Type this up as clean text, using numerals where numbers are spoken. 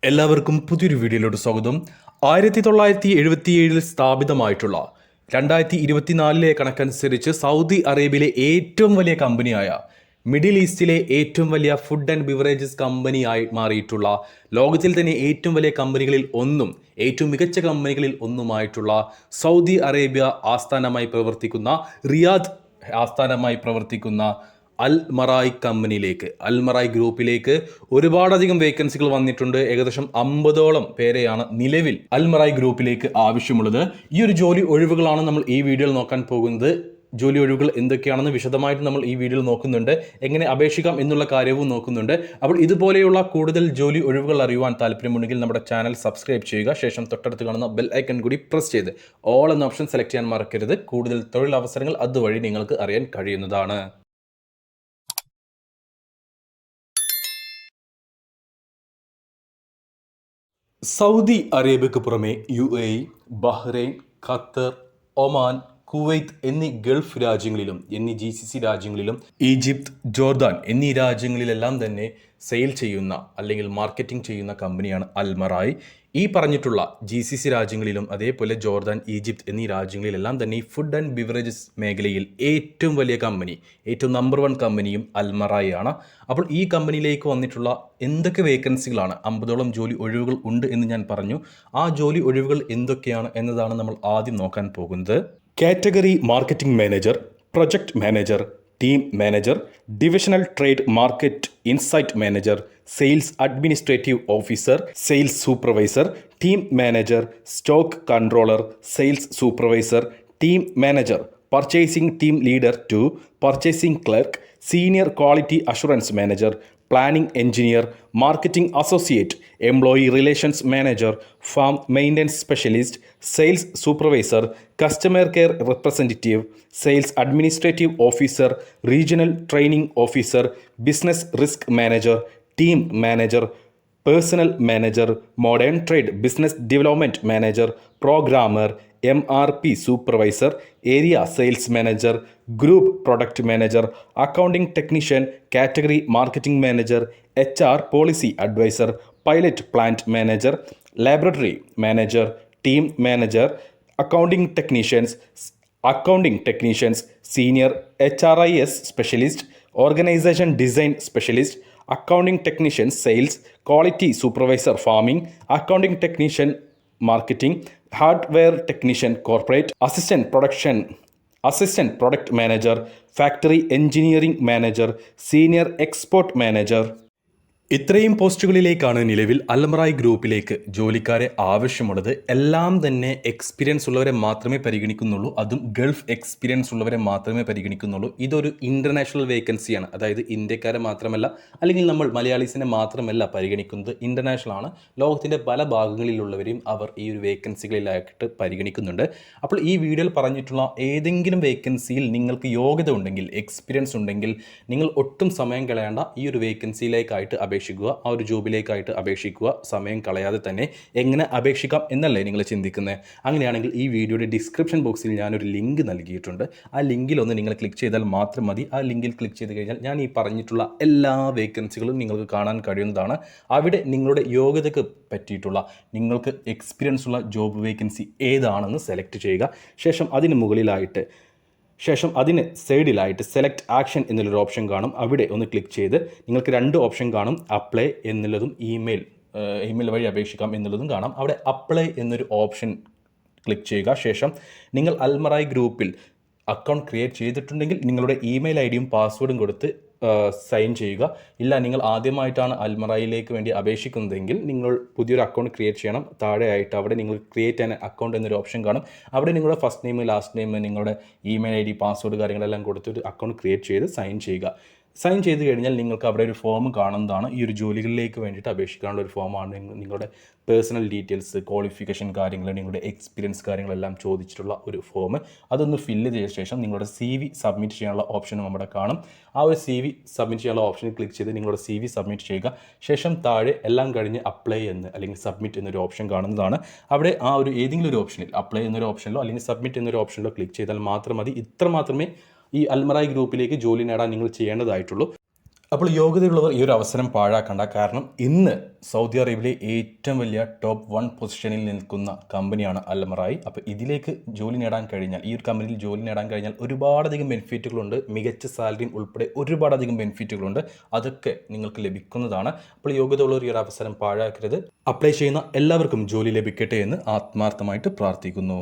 എല്ലാവർക്കും പുതിയൊരു വീഡിയോയിലോട്ട് സ്വാഗതം. 1977 സ്ഥാപിതമായിട്ടുള്ള 2024 കണക്കനുസരിച്ച് സൗദി അറേബ്യയിലെ ഏറ്റവും വലിയ കമ്പനിയായ മിഡിൽ ഈസ്റ്റിലെ ഏറ്റവും വലിയ ഫുഡ് ആൻഡ് ബിവറേജസ് കമ്പനിയായി മാറിയിട്ടുള്ള ലോകത്തിൽ തന്നെ ഏറ്റവും വലിയ കമ്പനികളിൽ ഒന്നും ഏറ്റവും മികച്ച കമ്പനികളിൽ ഒന്നുമായിട്ടുള്ള സൗദി അറേബ്യ ആസ്ഥാനമായി പ്രവർത്തിക്കുന്ന റിയാദ് ആസ്ഥാനമായി പ്രവർത്തിക്കുന്ന അൽ മറായ് കമ്പനിയിലേക്ക് അൽ മറായ് ഗ്രൂപ്പിലേക്ക് ഒരുപാടധികം വേക്കൻസികൾ വന്നിട്ടുണ്ട്. ഏകദേശം 50ഓളം പേരെയാണ് നിലവിൽ അൽ മറായ് ഗ്രൂപ്പിലേക്ക് ആവശ്യമുള്ളത്. ഈ ഒരു ജോലി ഒഴിവുകളാണ് നമ്മൾ ഈ വീഡിയോയിൽ നോക്കാൻ പോകുന്നത്. ജോലി ഒഴിവുകൾ എന്തൊക്കെയാണെന്ന് വിശദമായിട്ട് നമ്മൾ ഈ വീഡിയോയിൽ നോക്കുന്നുണ്ട്. എങ്ങനെ അപേക്ഷിക്കാം എന്നുള്ള കാര്യവും നോക്കുന്നുണ്ട്. അപ്പോൾ ഇതുപോലെയുള്ള കൂടുതൽ ജോലി ഒഴിവുകൾ അറിയുവാൻ താല്പര്യമുണ്ടെങ്കിൽ നമ്മുടെ ചാനൽ സബ്സ്ക്രൈബ് ചെയ്യുക. ശേഷം തൊട്ടടുത്ത് കാണുന്ന ബെൽ ഐക്കൺ കൂടി പ്രസ് ചെയ്ത് ഓൾ എന്ന ഓപ്ഷൻ സെലക്ട് ചെയ്യാൻ മറക്കരുത്. കൂടുതൽ തൊഴിലവസരങ്ങൾ അതുവഴി നിങ്ങൾക്ക് അറിയാൻ കഴിയുന്നതാണ്. സൗദി അറേബ്യക്ക് പുറമെ UAE, Bahrain, Qatar, Oman, Kuwait എന്നീ ഗൾഫ് രാജ്യങ്ങളിലും GCC രാജ്യങ്ങളിലും ഈജിപ്ത്, ജോർദാൻ എന്നീ രാജ്യങ്ങളിലെല്ലാം തന്നെ സെയിൽ ചെയ്യുന്ന അല്ലെങ്കിൽ മാർക്കറ്റിംഗ് ചെയ്യുന്ന കമ്പനിയാണ് അൽ മറായ്. ഈ പറഞ്ഞിട്ടുള്ള GCC രാജ്യങ്ങളിലും അതേപോലെ ജോർദാൻ, ഈജിപ്ത് എന്നീ രാജ്യങ്ങളിലെല്ലാം തന്നെ ഈ ഫുഡ് ആൻഡ് ബിവറേജസ് മേഖലയിൽ ഏറ്റവും വലിയ കമ്പനി, ഏറ്റവും നമ്പർ 1 കമ്പനിയും അൽ മറായ് ആണ്. അപ്പോൾ ഈ കമ്പനിയിലേക്ക് വന്നിട്ടുള്ള എന്തൊക്കെ വേക്കൻസികളാണ്, 50ഓളം ജോലി ഒഴിവുകൾ ഉണ്ട് എന്ന് ഞാൻ പറഞ്ഞു. ആ ജോലി ഒഴിവുകൾ എന്തൊക്കെയാണ് എന്നതാണ് നമ്മൾ ആദ്യം നോക്കാൻ പോകുന്നത്. Category marketing manager, project manager, team manager, divisional trade market insight manager, sales administrative officer, sales supervisor, team manager, stock controller, sales supervisor, team manager, purchasing team leader 2, purchasing clerk, senior quality assurance manager, planning engineer, marketing associate, employee relations manager, farm maintenance specialist, sales supervisor, customer care representative, sales administrative officer, regional training officer, business risk manager, team manager, personal manager, modern trade business development manager, programmer, MRP supervisor, area sales manager, group product manager, accounting technician, category marketing manager, HR policy adviser, pilot plant manager, laboratory manager, team manager, accounting technicians, senior HRIS specialist, organisation design specialist, accounting technician sales, quality supervisor farming, accounting technician marketing, hardware technician corporate, assistant product manager, factory engineering manager, senior export manager. ഇത്രയും പോസ്റ്റുകളിലേക്കാണ് നിലവിൽ അൽ മറായ് ഗ്രൂപ്പിലേക്ക് ജോലിക്കാരെ ആവശ്യമുള്ളത്. എല്ലാം തന്നെ experience ഉള്ളവരെ മാത്രമേ പരിഗണിക്കുന്നുള്ളൂ. അതും ഗൾഫ് എക്സ്പീരിയൻസ് ഉള്ളവരെ മാത്രമേ പരിഗണിക്കുന്നുള്ളൂ. ഇതൊരു ഇൻ്റർനാഷണൽ വേക്കൻസിയാണ്. അതായത് ഇന്ത്യക്കാരെ മാത്രമല്ല, അല്ലെങ്കിൽ നമ്മൾ മലയാളീസിനെ മാത്രമല്ല പരിഗണിക്കുന്നത്, ഇൻ്റർനാഷണൽ ആണ്. ലോകത്തിൻ്റെ പല ഭാഗങ്ങളിലുള്ളവരെയും അവർ ഈ ഒരു വേക്കൻസികളിലായിട്ട് പരിഗണിക്കുന്നുണ്ട്. അപ്പോൾ ഈ വീഡിയോയിൽ പറഞ്ഞിട്ടുള്ള ഏതെങ്കിലും വേക്കൻസിയിൽ നിങ്ങൾക്ക് യോഗ്യത ഉണ്ടെങ്കിൽ, എക്സ്പീരിയൻസ് ഉണ്ടെങ്കിൽ, നിങ്ങൾ ഒട്ടും സമയം കളയേണ്ട, ഈ ഒരു വേക്കൻസിയിലേക്കായിട്ട് അപേക്ഷിക്കുക, ആ ഒരു ജോബിലേക്കായിട്ട് അപേക്ഷിക്കുക. സമയം കളയാതെ തന്നെ എങ്ങനെ അപേക്ഷിക്കാം എന്നല്ലേ നിങ്ങൾ ചിന്തിക്കുന്നത്? അങ്ങനെയാണെങ്കിൽ ഈ വീഡിയോയുടെ ഡിസ്ക്രിപ്ഷൻ ബോക്സിൽ ഞാനൊരു ലിങ്ക് നൽകിയിട്ടുണ്ട്. ആ ലിങ്കിൽ ഒന്ന് നിങ്ങൾ ക്ലിക്ക് ചെയ്താൽ മാത്രം മതി. ആ ലിങ്കിൽ ക്ലിക്ക് ചെയ്ത് കഴിഞ്ഞാൽ ഞാൻ ഈ പറഞ്ഞിട്ടുള്ള എല്ലാ വേക്കൻസികളും നിങ്ങൾക്ക് കാണാൻ കഴിയുന്നതാണ്. അവിടെ നിങ്ങളുടെ യോഗ്യതയ്ക്ക് പറ്റിയിട്ടുള്ള, നിങ്ങൾക്ക് എക്സ്പീരിയൻസ് ഉള്ള ജോബ് വേക്കൻസി ഏതാണെന്ന് സെലക്ട് ചെയ്യുക. ശേഷം അതിന് സൈഡിലായിട്ട് സെലക്ട് ആക്ഷൻ എന്നുള്ളൊരു ഓപ്ഷൻ കാണും. അവിടെ ഒന്ന് ക്ലിക്ക് ചെയ്ത് നിങ്ങൾക്ക് 2 ഓപ്ഷൻ കാണും. അപ്ലൈ എന്നുള്ളതും ഇമെയിൽ വഴി അപേക്ഷിക്കാം എന്നുള്ളതും കാണാം. അവിടെ അപ്ലൈ എന്നൊരു ഓപ്ഷൻ ക്ലിക്ക് ചെയ്യുക. ശേഷം നിങ്ങൾ അൽ മറായ് ഗ്രൂപ്പിൽ അക്കൗണ്ട് ക്രിയേറ്റ് ചെയ്തിട്ടുണ്ടെങ്കിൽ നിങ്ങളുടെ ഇമെയിൽ ID-യും പാസ്വേഡും കൊടുത്ത് സൈൻ ചെയ്യുക. ഇല്ല, നിങ്ങൾ ആദ്യമായിട്ടാണ് അൽ മറായിലേക്ക് വേണ്ടി അപേക്ഷിക്കുന്നതെങ്കിൽ നിങ്ങൾ പുതിയൊരു അക്കൗണ്ട് ക്രിയേറ്റ് ചെയ്യണം. താഴെയായിട്ട് അവിടെ നിങ്ങൾ ക്രിയേറ്റ് ആൻ അക്കൗണ്ട് എന്നൊരു ഓപ്ഷൻ കാണും. അവിടെ നിങ്ങളുടെ ഫസ്റ്റ് നെയിം, ലാസ്റ്റ് നെയിം, നിങ്ങളുടെ ഇമെയിൽ ID, പാസ്വേഡ് കാര്യങ്ങളെല്ലാം കൊടുത്തിട്ട് അക്കൗണ്ട് ക്രിയേറ്റ് ചെയ്ത് സൈൻ ചെയ്യുക. സൈൻ ചെയ്ത് കഴിഞ്ഞാൽ നിങ്ങൾക്ക് അവിടെ ഒരു ഫോം കാണുന്നതാണ്. ഈ ഒരു ജോലികളിലേക്ക് വേണ്ടിയിട്ട് അപേക്ഷിക്കാനുള്ള ഒരു ഫോമാണ്. നിങ്ങളുടെ പേഴ്സണൽ ഡീറ്റെയിൽസ്, ക്വാളിഫിക്കേഷൻ കാര്യങ്ങൾ, നിങ്ങളുടെ എക്സ്പീരിയൻസ് കാര്യങ്ങളെല്ലാം ചോദിച്ചിട്ടുള്ള ഒരു ഫോം. അതൊന്ന് ഫില്ല് ചെയ്ത ശേഷം നിങ്ങളുടെ CV സബ്മിറ്റ് ചെയ്യാനുള്ള ഓപ്ഷനും നമ്മുടെ കാണും. ആ ഒരു CV സബ്മിറ്റ് ചെയ്യാനുള്ള ഓപ്ഷനിൽ ക്ലിക്ക് ചെയ്ത് നിങ്ങളുടെ CV സബ്മിറ്റ് ചെയ്യുക. ശേഷം താഴെ എല്ലാം കഴിഞ്ഞ് അപ്ലൈ എന്ന് അല്ലെങ്കിൽ സബ്മിറ്റ് എന്നൊരു ഓപ്ഷൻ കാണുന്നതാണ്. അവിടെ ആ ഒരു ഏതെങ്കിലും ഒരു ഓപ്ഷനിൽ, അപ്ലൈ എന്നൊരു ഓപ്ഷനിലോ അല്ലെങ്കിൽ സബ്മിറ്റ് എന്നൊരു ഓപ്ഷനിലോ ക്ലിക്ക് ചെയ്താൽ മാത്രം മതി. ഇത്ര മാത്രമേ ഈ അൽ മറായ് ഗ്രൂപ്പിലേക്ക് ജോലി നേടാൻ നിങ്ങൾ ചെയ്യേണ്ടതായിട്ടുള്ളൂ. അപ്പോൾ യോഗ്യതയുള്ളവർ ഈ ഒരു അവസരം പാഴാക്കണ്ട. കാരണം ഇന്ന് സൗദി അറേബ്യയിലെ ഏറ്റവും വലിയ ടോപ്പ് 1 പൊസിഷനിൽ നിൽക്കുന്ന കമ്പനിയാണ് അൽമറായി. അപ്പോൾ ഇതിലേക്ക് ജോലി നേടാൻ കഴിഞ്ഞാൽ, ഈ ഒരു കമ്പനിയിൽ ജോലി നേടാൻ കഴിഞ്ഞാൽ ഒരുപാടധികം ബെനിഫിറ്റുകളുണ്ട്. മികച്ച സാലറിയും ഉൾപ്പെടെ ഒരുപാടധികം ബെനിഫിറ്റുകളുണ്ട്. അതൊക്കെ നിങ്ങൾക്ക് ലഭിക്കുന്നതാണ്. അപ്പോൾ യോഗ്യതയുള്ളവർ ഈ ഒരു അവസരം പാഴാക്കരുത്. അപ്ലൈ ചെയ്യുന്ന എല്ലാവർക്കും ജോലി ലഭിക്കട്ടെ എന്ന് ആത്മാർത്ഥമായിട്ട് പ്രാർത്ഥിക്കുന്നു.